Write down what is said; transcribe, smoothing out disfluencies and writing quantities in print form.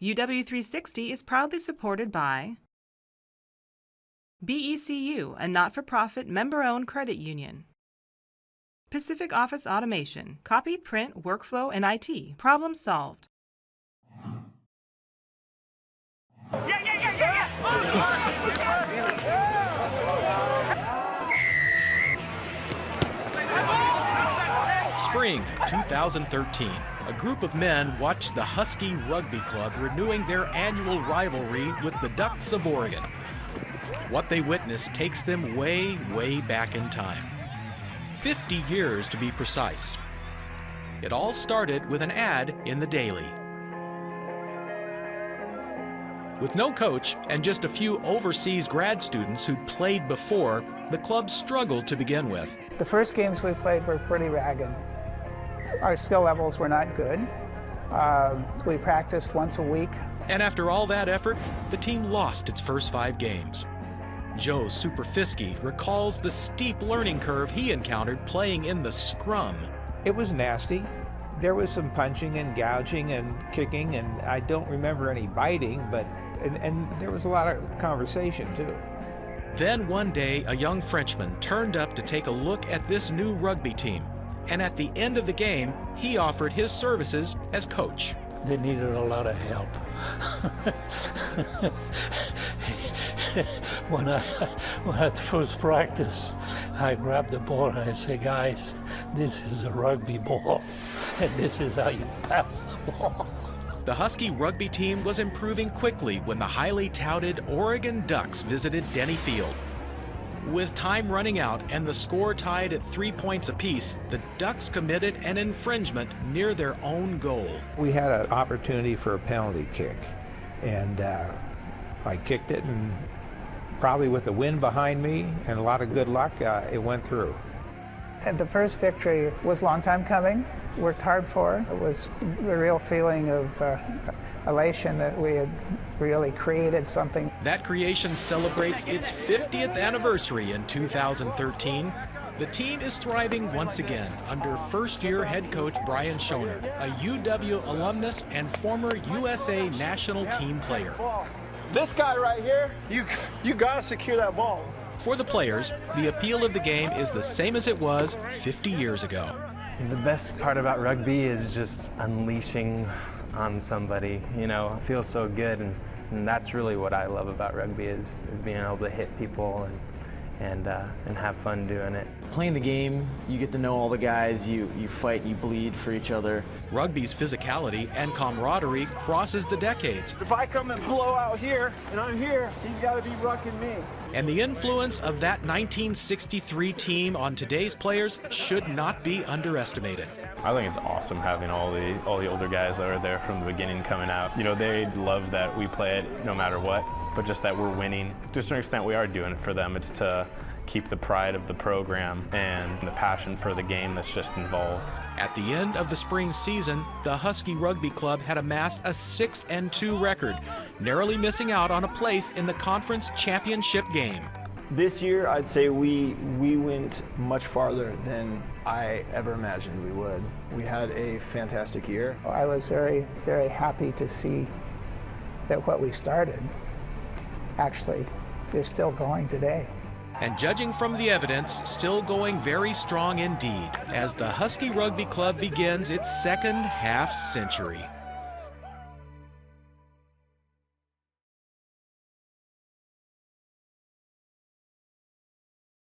UW360 is proudly supported by BECU, a not-for-profit member-owned credit union. Pacific Office Automation, copy, print, workflow, and IT. Problem solved. Spring 2013. A group of men watched the Husky Rugby Club renewing their annual rivalry with the Ducks of Oregon. What they witnessed takes them way, way back in time. 50 years to be precise. It all started with an ad in the Daily. With no coach and just a few overseas grad students who'd played before, the club struggled to begin with. The first games we played were pretty ragged. Our skill levels were not good. We practiced once a week. And after all that effort, the team lost its first 5 games. Joe Superfisky recalls the steep learning curve he encountered playing in the scrum. It was nasty. There was some punching and gouging and kicking, and I don't remember any biting, but and there was a lot of conversation too. Then one day, a young Frenchman turned up to take a look at this new rugby team. And at the end of the game, he offered his services as coach. They needed a lot of help. When at first practice, I grabbed the ball and I say, guys, this is a rugby ball, and this is how you pass the ball. The Husky rugby team was improving quickly when the highly touted Oregon Ducks visited Denny Field. With time running out and the score tied at 3 points apiece, the Ducks committed an infringement near their own goal. We had an opportunity for a penalty kick, and I kicked it, and probably with the wind behind me and a lot of good luck, it went through. And the first victory was a long time coming. Worked hard for. It was a real feeling of elation that we had really created something. That creation celebrates its 50th anniversary in 2013. The team is thriving once again under first-year head coach Brian Schoener, a UW alumnus and former USA national team player. This guy right here, you gotta secure that ball. For the players, the appeal of the game is the same as it was 50 years ago. The best part about rugby is just unleashing on somebody. You know, it feels so good, and that's really what I love about rugby is being able to hit people and have fun doing it. Playing the game, you get to know all the guys, you fight, you bleed for each other. Rugby's physicality and camaraderie crosses the decades. If I come and blow out here, and I'm here, he's gotta be rucking me. And the influence of that 1963 team on today's players should not be underestimated. I think it's awesome having all the older guys that were there from the beginning coming out. You know, they love that we play it no matter what, but just that we're winning. To a certain extent, we are doing it for them. It's to keep the pride of the program and the passion for the game that's just involved. At the end of the spring season, the Husky Rugby Club had amassed a 6-2 record, narrowly missing out on a place in the conference championship game. This year, I'd say we went much farther than I ever imagined we would. We had a fantastic year. I was very, very happy to see that what we started actually is still going today. And judging from the evidence, still going very strong indeed, as the Husky Rugby Club begins its second half-century.